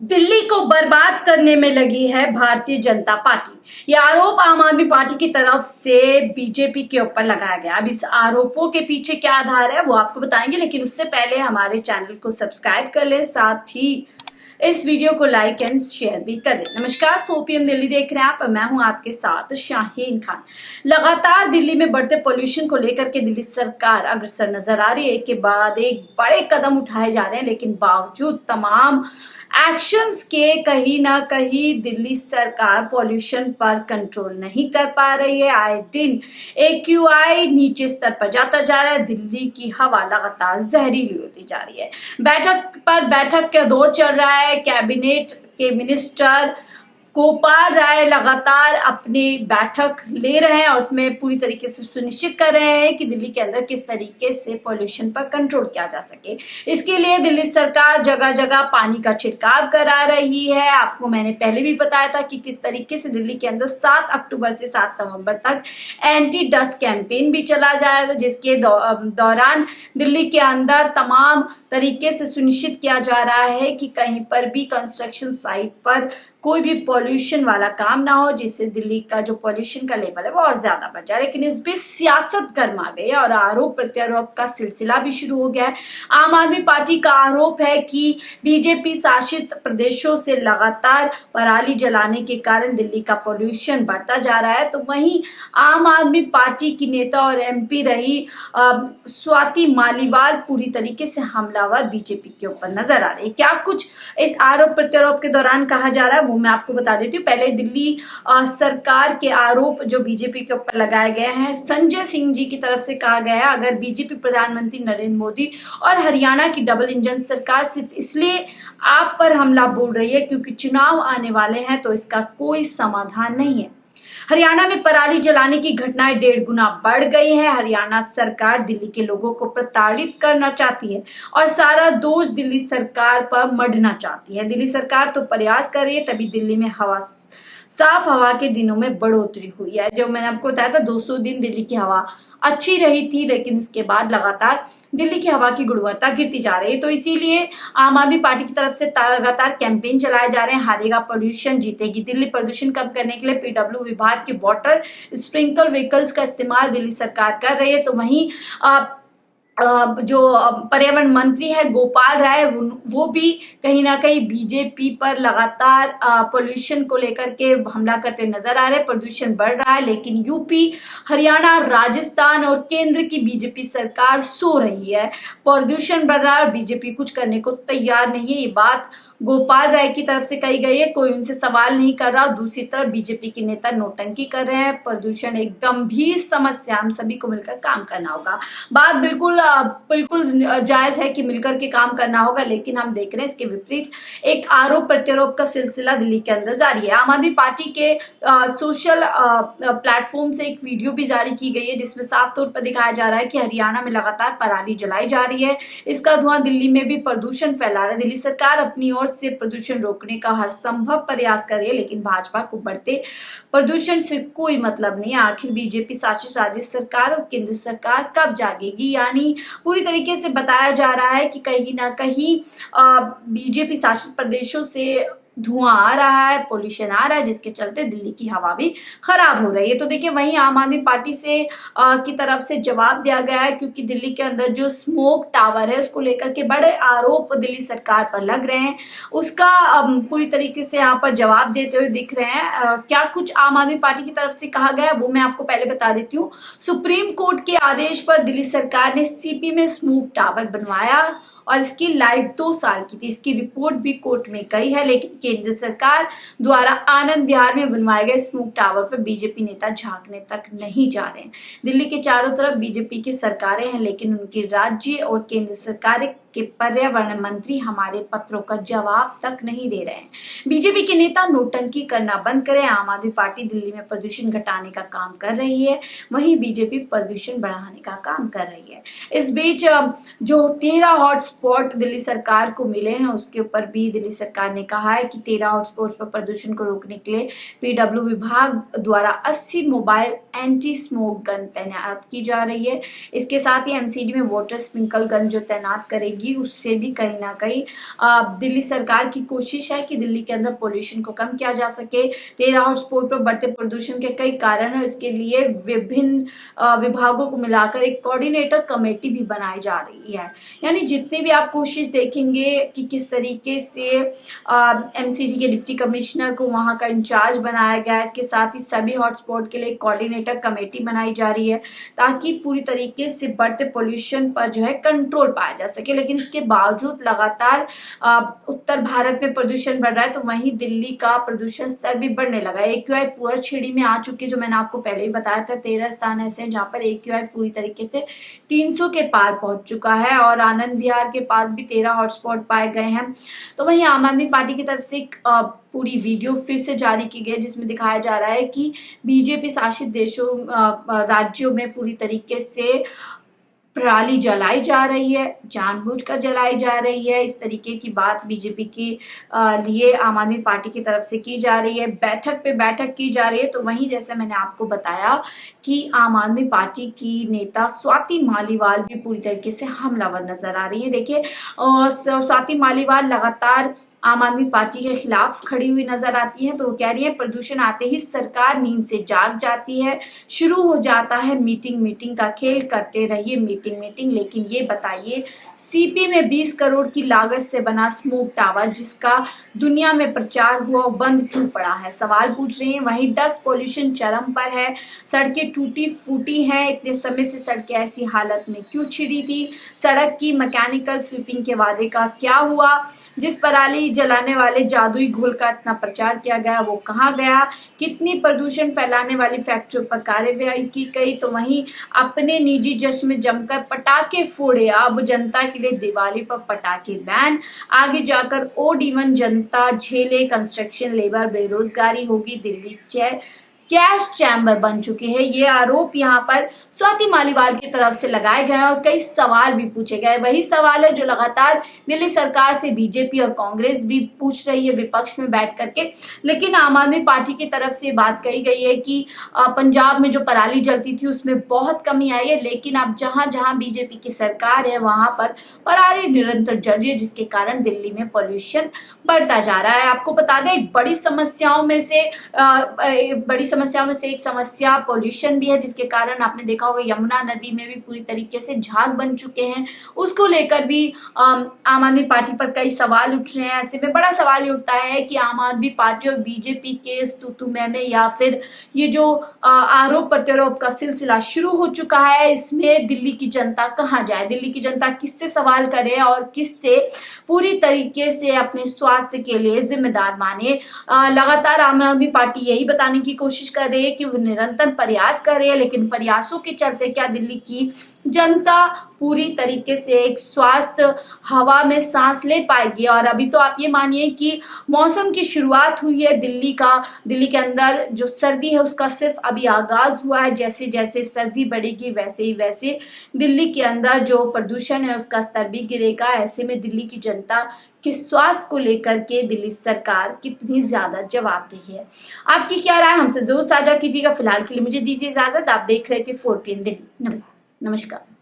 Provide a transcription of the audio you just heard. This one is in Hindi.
दिल्ली को बर्बाद करने में लगी है भारतीय जनता पार्टी। यह आरोप आम आदमी पार्टी की तरफ से बीजेपी के ऊपर लगाया गया। अब इस आरोपों के पीछे क्या आधार है वो आपको बताएंगे, लेकिन उससे पहले हमारे चैनल को सब्सक्राइब कर ले, साथ ही इस वीडियो को लाइक एंड शेयर भी कर दें। नमस्कार, 4 PM दिल्ली देख रहे हैं आप। मैं हूं आपके साथ शाहीन खान। लगातार दिल्ली में बढ़ते पोल्यूशन को लेकर के दिल्ली सरकार अग्रसर नजर आ रही है। एक के बाद एक बड़े कदम उठाए जा रहे हैं, लेकिन बावजूद तमाम एक्शंस के कहीं ना कहीं दिल्ली सरकार पॉल्यूशन पर कंट्रोल नहीं कर पा रही है। आए दिन AQI नीचे स्तर पर जाता जा रहा है। दिल्ली की हवा लगातार जहरीली होती जा रही है। बैठक पर बैठक का दौर चल रहा है। कैबिनेट के मिनिस्टर गोपाल राय लगातार अपनी बैठक ले रहे हैं और उसमें पूरी तरीके से सुनिश्चित कर रहे हैं कि दिल्ली के अंदर किस तरीके से पॉल्यूशन पर कंट्रोल किया जा सके। इसके लिए दिल्ली सरकार जगह जगह पानी का छिड़काव करा रही है। आपको मैंने पहले भी बताया था कि किस तरीके से दिल्ली के अंदर 7 अक्टूबर से 7 नवंबर तक एंटी डस्ट कैंपेन भी चला जाएगा, जिसके दौरान दिल्ली के अंदर तमाम तरीके से सुनिश्चित किया जा रहा है कि कहीं पर भी कंस्ट्रक्शन साइट पर कोई भी पॉल्यूशन वाला काम ना हो, जिससे दिल्ली का जो पॉल्यूशन का लेवल है वो और ज्यादा बढ़ जाए। लेकिन इस बीच सियासत गर्मा गई है और आरोप प्रत्यारोप का सिलसिला भी शुरू हो गया है। आम आदमी पार्टी का आरोप है कि बीजेपी शासित प्रदेशों से लगातार पराली जलाने के कारण दिल्ली का पॉल्यूशन बढ़ता जा रहा है। तो वहीं आम आदमी पार्टी की नेता और MP रही स्वाति मालीवाल पूरी तरीके से हमलावर बीजेपी के ऊपर नजर आ रही है। क्या कुछ इस आरोप प्रत्यारोप के दौरान कहा जा रहा है वो मैं आपको बता देती हूँ। पहले दिल्ली सरकार के आरोप जो बीजेपी के ऊपर लगाए गए हैं, संजय सिंह जी की तरफ से कहा गया है, अगर बीजेपी प्रधानमंत्री नरेंद्र मोदी और हरियाणा की डबल इंजन सरकार सिर्फ इसलिए आप पर हमला बोल रही है क्योंकि चुनाव आने वाले हैं, तो इसका कोई समाधान नहीं है। हरियाणा में पराली जलाने की घटनाएं 1.5 गुना बढ़ गई है। हरियाणा सरकार दिल्ली के लोगों को प्रताड़ित करना चाहती है और सारा दोष दिल्ली सरकार पर मढ़ना चाहती है। दिल्ली सरकार तो प्रयास कर रही है, तभी दिल्ली में साफ हवा के दिनों में बढ़ोतरी हुई है। जो मैंने आपको बताया था 200 दिन दिल्ली की हवा अच्छी रही थी, लेकिन उसके बाद लगातार दिल्ली की हवा की गुणवत्ता गिरती जा रही है। तो इसीलिए आम आदमी पार्टी की तरफ से लगातार कैंपेन चलाए जा रहे हैं। हारेगा पॉल्यूशन जीतेगी दिल्ली। प्रदूषण कम करने के लिए PW विभाग के वाटर स्प्रिंकल व्हीकल्स का इस्तेमाल दिल्ली सरकार कर रही है। तो वहीं जो पर्यावरण मंत्री है गोपाल राय, वो भी कहीं ना कहीं बीजेपी पर लगातार पोल्यूशन को लेकर के हमला करते नजर आ रहे हैं। प्रदूषण बढ़ रहा है, लेकिन यूपी, हरियाणा, राजस्थान और केंद्र की बीजेपी सरकार सो रही है। प्रदूषण बढ़ रहा है और बीजेपी कुछ करने को तैयार नहीं है। ये बात गोपाल राय की तरफ से कही गई है, कोई उनसे सवाल नहीं कर रहा। और दूसरी तरफ बीजेपी के नेता नौटंकी कर रहे हैं। प्रदूषण एक गंभीर समस्या, हम सभी को मिलकर काम करना होगा। बात बिल्कुल जायज है कि मिलकर के काम करना होगा, लेकिन हम देख रहे हैं इसके विपरीत एक आरोप प्रत्यारोप का सिलसिला दिल्ली के अंदर जारी है। आम आदमी पार्टी के सोशल प्लेटफॉर्म से एक वीडियो भी जारी की गई है, जिसमें साफ तौर पर दिखाया जा रहा है कि हरियाणा में लगातार पराली जलाई जा रही है। इसका धुआं दिल्ली में भी प्रदूषण फैला रहा है। दिल्ली सरकार अपनी ओर से प्रदूषण रोकने का हर संभव प्रयास कर रही है, लेकिन भाजपा को बढ़ते प्रदूषण से कोई मतलब नहीं है। आखिर बीजेपी शासित राज्य सरकार और केंद्र सरकार कब जागेगी? यानी पूरी तरीके से बताया जा रहा है कि कहीं ना कहीं बीजेपी शासित प्रदेशों से धुआं आ रहा है, पोल्यूशन आ रहा है, जिसके चलते दिल्ली की हवा भी खराब हो रही है। तो देखिए, वहीं आम आदमी पार्टी से की तरफ से जवाब दिया गया है, क्योंकि दिल्ली के अंदर जो स्मोक टावर है उसको लेकर के बड़े आरोप दिल्ली सरकार पर लग रहे हैं। उसका पूरी तरीके से यहाँ पर जवाब देते हुए दिख रहे हैं। क्या कुछ आम आदमी पार्टी की तरफ से कहा गया है वो मैं आपको पहले बता देती हूँ। सुप्रीम कोर्ट के आदेश पर दिल्ली सरकार ने CP में स्मोक टावर बनवाया और इसकी लाइफ 2 साल की थी। इसकी रिपोर्ट भी कोर्ट में गई है, लेकिन केंद्र सरकार द्वारा आनंद विहार में बनवाए गए स्मोक टावर पर बीजेपी नेता झांकने तक नहीं जा रहे हैं। दिल्ली के चारों तरफ बीजेपी की सरकारें हैं, लेकिन उनकी राज्य और केंद्र सरकार के पर्यावरण मंत्री हमारे पत्रों का जवाब तक नहीं दे रहे हैं। बीजेपी के नेता नोटंकी करना बंद करें। आम आदमी पार्टी दिल्ली में प्रदूषण घटाने का काम कर रही है, वहीं बीजेपी प्रदूषण बढ़ाने का काम कर रही है। इस बीच जो 13 हॉटस्पॉट दिल्ली सरकार को मिले हैं, उसके ऊपर भी दिल्ली सरकार ने कहा है कि 13 हॉटस्पॉट पर प्रदूषण को रोकने के लिए PW विभाग द्वारा 80 मोबाइल एंटी स्मोक गन तैनात की जा रही है। इसके साथ ही MCD में वाटर स्प्रिंकल गन जो तैनात करेगी बढ़ेगी उससे भी कहीं ना कहीं दिल्ली सरकार की कोशिश है कि दिल्ली के अंदर पोल्यूशन को कम किया जा सके। 13 हॉटस्पॉट पर बढ़ते प्रदूषण के कई कारण है, इसके लिए विभिन्न विभागों को मिलाकर एक कोऑर्डिनेटर कमेटी भी बनाई जा रही है। यानी जितनी भी आप कोशिश देखेंगे कि किस तरीके से एमसीडी के डिप्टी कमिश्नर को वहां का इंचार्ज बनाया गया है, इसके साथ ही सभी हॉटस्पॉट के लिए कोऑर्डिनेटर कमेटी बनाई जा रही है ताकि पूरी तरीके से बढ़ते पोल्यूशन पर जो है कंट्रोल पाया जा सके। लेकिन इसके बावजूद लगातार उत्तर भारत में प्रदूषण बढ़ रहा है, तो वहीं दिल्ली का प्रदूषण स्तर भी बढ़ने लगा है। AQI पूरा श्रेणी में आ चुकी है, जो मैंने आपको पहले ही बताया था। 13 स्थान ऐसे हैं जहाँ पर AQI पूरी तरीके से 300 के पार पहुंच चुका है और आनंद विहार के पास भी 13 हॉटस्पॉट पाए गए हैं। तो वहीं आम आदमी पार्टी की तरफ से पूरी वीडियो फिर से जारी की गई है जिसमें दिखाया जा रहा है कि बीजेपी शासित देशों राज्यों में पूरी तरीके से पराली जलाई जा रही है, जानबूझकर जलाई जा रही है। इस तरीके की बात बीजेपी के लिए आम आदमी पार्टी की तरफ से की जा रही है, बैठक पे बैठक की जा रही है। तो वहीं जैसे मैंने आपको बताया कि आम आदमी पार्टी की नेता स्वाति मालीवाल भी पूरी तरीके से हमलावर नजर आ रही है। देखिए स्वाति मालीवाल लगातार आम आदमी पार्टी के खिलाफ खड़ी हुई नजर आती है। तो वो कह रही है प्रदूषण आते ही सरकार नींद से जाग जाती है, शुरू हो जाता है मीटिंग का खेल, करते रहिए मीटिंग। लेकिन ये बताइए सीपी में 20 करोड़ की लागत से बना स्मोक टावर जिसका दुनिया में प्रचार हुआ बंद क्यों पड़ा है, सवाल पूछ रही है। वहीं डस्ट पॉल्यूशन चरम पर है, सड़कें टूटी फूटी हैं, इतने समय से सड़कें ऐसी हालत में क्यों छिड़ी थी, सड़क की मैकेनिकल स्वीपिंग के वादे का क्या हुआ, जिस पराली जलाने वाले जादुई घोल का इतना प्रचार किया गया वो कहाँ गया, कितनी प्रदूषण फैलाने वाली फैक्ट्रियों पर कार्रवाई की गई। तो वहीं अपने निजी जश्न में जमकर पटाखे फोड़े, अब जनता के लिए दिवाली पर पटाखे बैन, आगे जाकर ओड इवन जनता झेले, कंस्ट्रक्शन लेबर बेरोजगारी होगी, दिल्ली कैश चैम्बर बन चुके हैं। ये आरोप यहाँ पर स्वाति मालीवाल की तरफ से लगाए गए हैं और कई सवाल भी पूछे गए। वही सवाल है जो लगातार दिल्ली सरकार से बीजेपी और कांग्रेस भी पूछ रही है विपक्ष में बैठ करके। लेकिन आम आदमी पार्टी की तरफ से बात कही गई है कि पंजाब में जो पराली जलती थी उसमें बहुत कमी आई है, लेकिन अब जहां जहां बीजेपी की सरकार है वहां पर पराली निरंतर जल रही है, जिसके कारण दिल्ली में पॉल्यूशन बढ़ता जा रहा है। आपको बता दें बड़ी समस्याओं में से एक समस्या पोल्यूशन भी है, जिसके कारण आपने देखा होगा यमुना नदी में भी पूरी तरीके से झाग बन चुके हैं। उसको लेकर भी आम आदमी पार्टी पर कई सवाल उठ रहे हैं। ऐसे में बड़ा सवाल ये उठता है कि आम आदमी पार्टी और बीजेपी के तू में या फिर ये जो आरोप प्रत्यारोप का सिलसिला शुरू हो चुका है, इसमें दिल्ली की जनता कहाँ जाए, दिल्ली की जनता किससे सवाल करे और किससे पूरी तरीके से अपने स्वास्थ्य के लिए जिम्मेदार माने। लगातार आम आदमी पार्टी यही बताने की कोशिश कर रही है कि वो निरंतर प्रयास कर रही है, लेकिन प्रयासों के चलते क्या दिल्ली की जनता पूरी तरीके से एक स्वास्थ्य हवा में सांस ले पाएगी। और अभी तो आप ये मानिए कि मौसम की शुरुआत हुई है, दिल्ली के अंदर जो सर्दी है उसका सिर्फ अभी आगाज हुआ है। जैसे जैसे सर्दी बढ़ेगी वैसे ही वैसे दिल्ली के अंदर जो प्रदूषण है उसका स्तर भी गिरेगा। ऐसे में दिल्ली की जनता के स्वास्थ्य को लेकर के दिल्ली सरकार कितनी ज्यादा जवाबदेही है। आपकी क्या राय हमसे जरूर साझा कीजिएगा। फिलहाल के लिए मुझे दीजिए इजाजत। आप देख रहे थे 4 PM दिल्ली। नमस्कार।